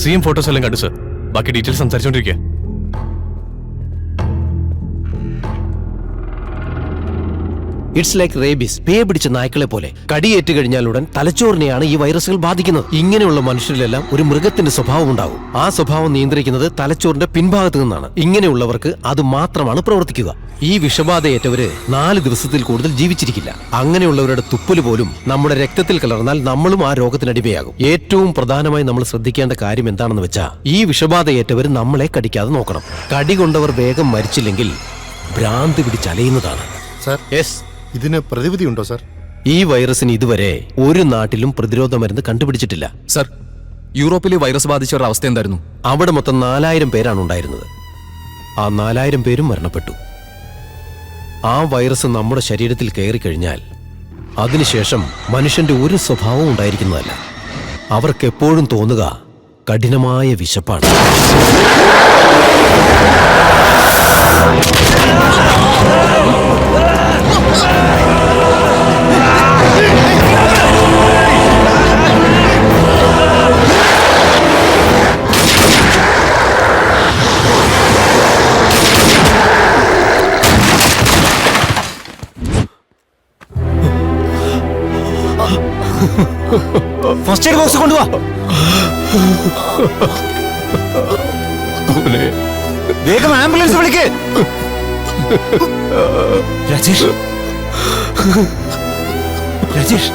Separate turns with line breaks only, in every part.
CM photos എല്ലാം കണ്ടു sir. ബാക്കി ഡീറ്റെയിൽസ് സംസാരിച്ചോണ്ടിരിക്കുക.
ഇറ്റ്സ് ലൈക്ക് റേബീസ്, പേ പിടിച്ച നായ്ക്കളെ പോലെ. കടിയേറ്റ് കഴിഞ്ഞാൽ ഉടൻ തലച്ചോറിനെയാണ് ഈ വൈറസുകൾ ബാധിക്കുന്നത്. ഇങ്ങനെയുള്ള മനുഷ്യരിലെല്ലാം ഒരു മൃഗത്തിന്റെ സ്വഭാവം ഉണ്ടാവും. ആ സ്വഭാവം നിയന്ത്രിക്കുന്നത് തലച്ചോറിന്റെ പിൻഭാഗത്ത് നിന്നാണ്. ഇങ്ങനെയുള്ളവർക്ക് അത് മാത്രമാണ് പ്രവർത്തിക്കുക. ഈ വിഷബാധയേറ്റവര് 4 ദിവസത്തിൽ കൂടുതൽ ജീവിച്ചിരിക്കില്ല. അങ്ങനെയുള്ളവരുടെ തുപ്പല് പോലും നമ്മുടെ രക്തത്തിൽ കലർന്നാൽ നമ്മളും ആ രോഗത്തിനടിമയാകും. ഏറ്റവും പ്രധാനമായി നമ്മൾ ശ്രദ്ധിക്കേണ്ട കാര്യം എന്താണെന്ന് വെച്ചാൽ ഈ വിഷബാധയേറ്റവർ നമ്മളെ കടിക്കാതെ നോക്കണം. കടി കൊണ്ടവർ വേഗം മരിച്ചില്ലെങ്കിൽ ഭ്രാന്ത് പിടിച്ചലയുന്നതാണ്.
സർ,
യെസ്,
ഇതിന് പ്രതിവിധി ഉണ്ടോ സർ?
ഈ വൈറസിന് ഇതുവരെ ഒരു നാട്ടിലും പ്രതിരോധ മരുന്ന് കണ്ടുപിടിച്ചിട്ടില്ല.
സർ, യൂറോപ്പിലെ വൈറസ് ബാധിച്ചവരുടെ അവസ്ഥ എന്തായിരുന്നു?
അവിടെ മൊത്തം 4000 പേരാണ് ഉണ്ടായിരുന്നത്. ആ 4000 പേരും മരണപ്പെട്ടു. ആ വൈറസ് നമ്മുടെ ശരീരത്തിൽ കയറിക്കഴിഞ്ഞാൽ അതിനുശേഷം മനുഷ്യന്റെ ഒരു സ്വഭാവവും ഉണ്ടായിരിക്കുന്നതല്ല. അവർക്ക് എപ്പോഴും തോന്നുക കഠിനമായ വിശപ്പാണ്.
ഫസ്റ്റ് എയ്ഡ് ബോക്സ് കൊണ്ടുവാ. വേഗം ആംബുലൻസ് വിളിക്ക്. രാജേഷ്, രാജേഷ്,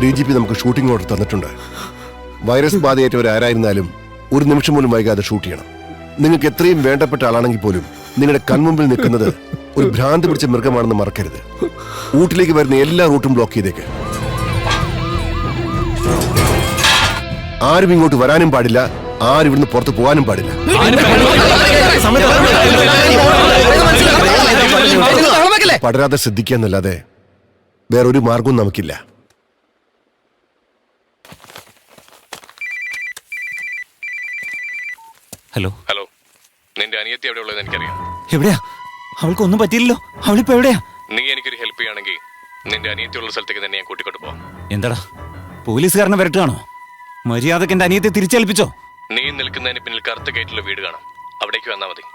DGP നമുക്ക് ഷൂട്ടിംഗ് ഓർഡർ തന്നിട്ടുണ്ട്. വൈറസ് ബാധയേറ്റവരാരായിരുന്നാലും ഒരു നിമിഷം പോലും വൈകാതെ ഷൂട്ട് ചെയ്യണം. നിങ്ങൾക്ക് എത്രയും വേണ്ടപ്പെട്ട ആളാണെങ്കിൽ പോലും നിങ്ങളുടെ കൺമുമ്പിൽ നിൽക്കുന്നത് ഒരു ഭ്രാന്ത് പിടിച്ച മൃഗമാണെന്ന് മറക്കരുത്. ഊട്ടിലേക്ക് വരുന്ന എല്ലാ റൂട്ടും ബ്ലോക്ക് ചെയ്തേക്ക്. ആരും ഇങ്ങോട്ട് വരാനും പാടില്ല, ആരും ഇവിടുന്ന് പുറത്ത് പോകാനും പാടില്ല. പടരാതെ ശ്രദ്ധിക്കാന്നല്ലാതെ വേറൊരു മാർഗവും നമുക്കില്ല.
ഹലോ
ഹലോ, നിന്റെ അനിയത്തി എവിടെ ഉള്ളത് എനിക്കറിയാം.
എവിടെയാ? അവൾക്കൊന്നും പറ്റിയില്ലല്ലോ. അവളിപ്പോ എവിടെയാ?
നീ എനിക്കൊരു ഹെൽപ്പ് ചെയ്യുകയാണെങ്കിൽ നിന്റെ അനിയത്തിയുള്ള സ്ഥലത്തേക്ക് തന്നെ ഞാൻ കൂട്ടിക്കൊണ്ട് പോവാം.
എന്താടാ, പോലീസുകാരനെ വരട്ടുകയാണോ? മര്യാദക്ക് എന്റെ അനിയത്തെ തിരിച്ചേൽപ്പിച്ചോ?
നീ നിൽക്കുന്നതിന് പിന്നിൽ കറുത്ത ഗേറ്റിലുള്ള വീട് കാണാം. അവിടേക്ക് വന്നാൽ മതി.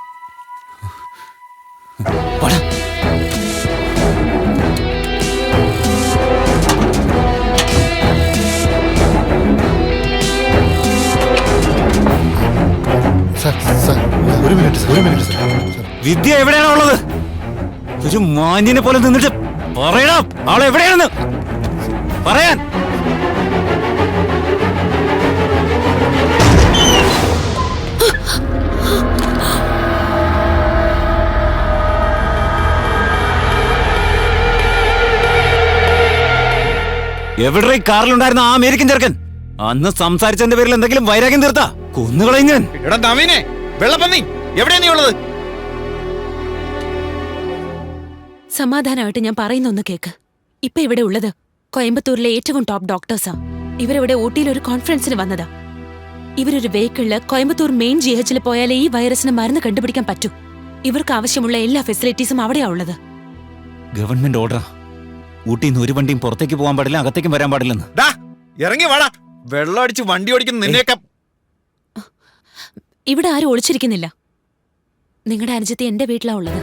ഒരു മിനിറ്റ്.
വിദ്യ എവിടെയാണോ ഉള്ളത്? ഒരു മാന്യനെ പോലെ നിന്നിട്ട് പറയണം അവൾ എവിടെയാണെന്ന് പറയാൻ. എവിടെ കാറിലുണ്ടായിരുന്ന ആ അമേരിക്കൻ ചെറുക്കൻ? അന്ന് സംസാരിച്ചതിന്റെ പേരിൽ എന്തെങ്കിലും വൈരാഗ്യം തീർത്താ കൊന്നുകളയും ഞാൻ.
വെള്ളപ്പന്നി എവിടെയാ നീ ഉള്ളത്?
സമാധാനമായിട്ട് ഞാൻ പറയുന്നൊന്ന് കേക്ക്. ഇപ്പൊ ഇവിടെ ഉള്ളത് കോയമ്പത്തൂരിലെ ഏറ്റവും ടോപ്പ് ഡോക്ടേഴ്സാ. ഇവരിവിടെ ഊട്ടിയിൽ ഒരു കോൺഫറൻസിന് വന്നതാ. ഇവരൊരു വെഹിക്കിളില് കോയമ്പത്തൂർ മെയിൻ GH പോയാലേ ഈ വൈറസിന് മരുന്ന് കണ്ടുപിടിക്കാൻ പറ്റൂ. ഇവർക്ക് ആവശ്യമുള്ള എല്ലാ ഫെസിലിറ്റീസും അവിടെയാ ഉള്ളത്.
ഗവൺമെന്റ് ഓർഡറാ. ഊട്ടിന്ന് ഒരു വണ്ടിയും പുറത്തേക്ക് പോകാൻ പാടില്ല, അകത്തേക്കും വരാൻ പാടില്ലെന്ന്.
ഇറങ്ങി വാടാ. വെള്ളം അടിച്ച് വണ്ടി ഓടിക്കുന്ന നിന്നെയൊക്കെ.
ഇവിടെ ആരും ഒളിച്ചിരിക്കുന്നില്ല. നിങ്ങളുടെ അനുജത്തി എന്റെ വീട്ടിലാ ഉള്ളത്.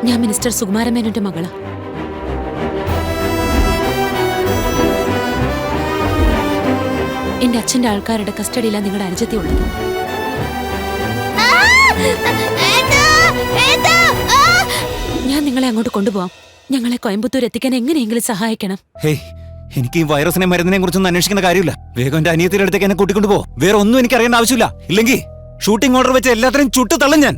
ഞാൻ മിനിസ്റ്റർ സുകുമാരമേനോന്റെ മകളാ. എന്റെ അച്ഛന്റെ ആൾക്കാരുടെ കസ്റ്റഡിയിലാ നിങ്ങളുടെ അനുജത്തി ഉള്ളത്. ഞാൻ നിങ്ങളെ അങ്ങോട്ട് കൊണ്ടുപോവാം. ഞങ്ങളെ കോയമ്പത്തൂർ എത്തിക്കാൻ എങ്ങനെയെങ്കിലും സഹായിക്കണം.
ഹേയ്, എനിക്ക് ഈ വൈറസിനെ മരുന്നിനെ കുറിച്ചൊന്നും അന്വേഷിക്കേണ്ട കാര്യമില്ല. വേഗം എന്റെ അനിയത്തിന്റെ അടുത്തേക്ക് എന്നെ കൂട്ടിക്കൊണ്ടു പോ. വേറെ ഒന്നും എനിക്ക് അറിയേണ്ട ആവശ്യമില്ല. ഇല്ലെങ്കിൽ ഷൂട്ടിംഗ് ഓർഡർ വെച്ച് എല്ലാത്തിനും ചുട്ടു തള്ളും ഞാൻ.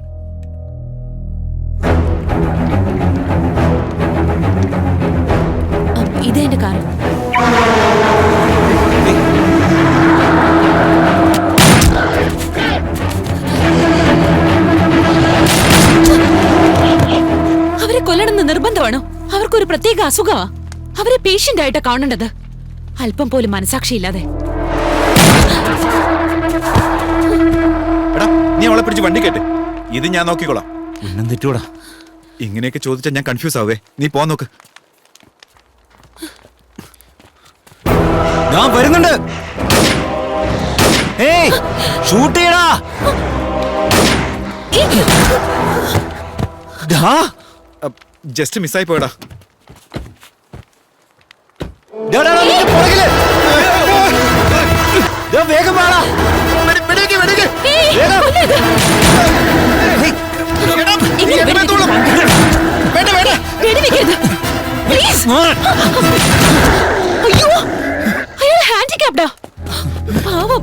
ഇതേ എന്റെ കാർ. ഭ്രാന്തമാണോ? അവർക്കൊരു പ്രത്യേക അസുഖമാ. അവരെ പേഷ്യന്റ് ആയിട്ടാ കാണേണ്ടത്. അല്പം പോലും മനസാക്ഷിയില്ലാതെ.
എടാ നീ അവളെ പിടിച്ച് വണ്ടി കേട്ട്. ഇത് ഞാൻ നോക്കിക്കോളാം.
എണ്ണം തെറ്റൂടാ.
ഇങ്ങനെയൊക്കെ ചോദിച്ചാൽ ഞാൻ കൺഫ്യൂസ് ആവേ. നീ പോവാൻ നോക്ക്.
ഞാൻ വരുന്നുണ്ട്. ഏയ് ഷൂട്ട് ചെയ്യടാ.
ജസ്റ്റ് മിസ്സായി പോയടാ.
ഡാ, ഡാ, ഡാ, നിന്റെ പുറകില്. ഡാ, വേഗം വാടാ. വേഗം.
ഇങ്ങനെ വെടിവെക്കരുത്. Please. അയ്യോ, അയാൾ ഹാൻഡിക്യാപ്ഡാ. പാവം.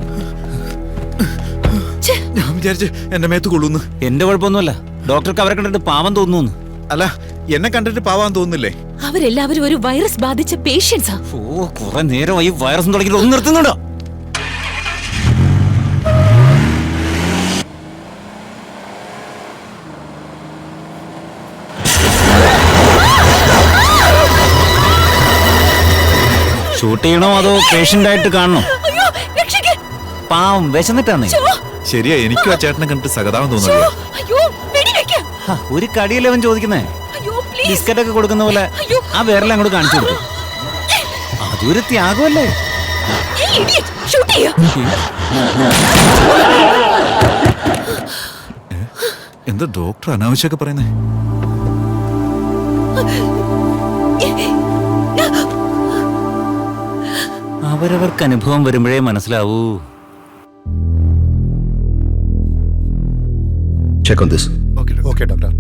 ഛെ,
ഞാൻ വിചാരിച്ച് എന്റെ മേത്ത് കൊള്ളൂന്ന്.
എന്റെ കുഴപ്പമൊന്നുമല്ല. ഡോക്ടർക്ക് അവരെ കണ്ടിട്ട് പാവം തോന്നുന്നു.
അല്ല എന്നെ കണ്ടിട്ട് പാവാൻ തോന്നുന്നില്ലേ?
അവരെല്ലാവരും ഒരു വൈറസ് ബാധിച്ച പേഷ്യൻസാ.
ഓ കുറെ നേരമായി വൈറസ് തുടങ്ങി. ഒന്ന് നിർത്തുന്നുണ്ടോ? ഷൂട്ട് ചെയ്യണോ അതോ പേഷ്യന്റ് ആയിട്ട് കാണണോ?
അയ്യോ, രക്ഷിക്ക്.
പാവം വിശന്നിട്ടാണ്.
ചോ,
ശരിയാ, എനിക്കും ആ ചേട്ടനെ കണ്ടിട്ട് സഹതാപം
ചോ,
തോന്നുന്നു.
അയ്യോ, വെടിവെക്ക്.
ഒരു കടിയല്ലേ അവൻ ചോദിക്കുന്നേ?
അയ്യോ, please.
ബിസ്ക്കറ്റ് ഒക്കെ കൊടുക്കുന്ന പോലെ
അയ്യോ.
ആ വിരൽ അങ്ങോട്ട് കാണിച്ചു കൊടുക്കും. അതൊരു ത്യാഗമല്ലേ?
ഈ idiot, shoot ചെയ്യ്.
എന്താ ഡോക്ടർ അനാവശ്യമൊക്കെ പറയുന്നേ?
അവരവർക്ക് അനുഭവം വരുമ്പോഴേ മനസ്സിലാവൂ.
Check on this.
Okay doctor.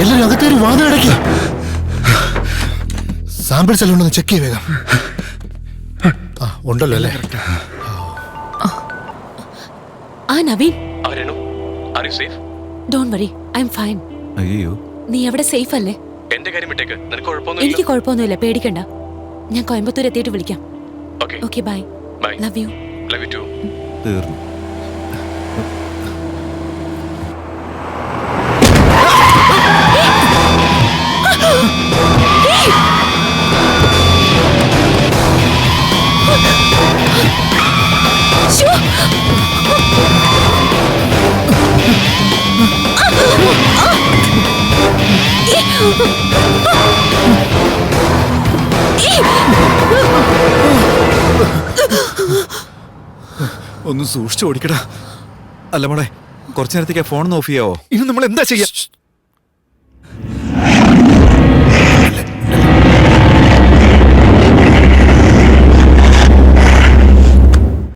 എല്ലാരും അകത്തേരി വാതിലടക്കി സാമ്പിൾസ് എല്ലാം ഉണ്ടെന്ന് ചെക്ക് ചെയ്യ വേഗം. ഉണ്ടല്ലോ അല്ലേ?
ആ Naveen,
safe?
Don't worry, I am fine.
അയ്യോ,
നീ എവിടെ സേഫ് അല്ലേ?
എന്റെ കാര്യം വിട്ടേക്ക്. നിനക്ക്
എനിക്ക് കുഴപ്പമൊന്നുമില്ല, പേടിക്കണ്ട. ഞാൻ കോയമ്പത്തൂർ എത്തിയിട്ട് വിളിക്കാം.
Okay
okay, bye.
Bye.
Love you.
Love you too.
തീർന്നു.
ശ്ശോ.
ഒന്ന് സൂക്ഷിച്ചു ഓടിക്കടാ. അല്ല മോളെ, കുറച്ചു നേരത്തേക്ക് ഫോൺ ഓഫ് ചെയ്യാവോ? ഇനി നമ്മൾ എന്താ ചെയ്യാ?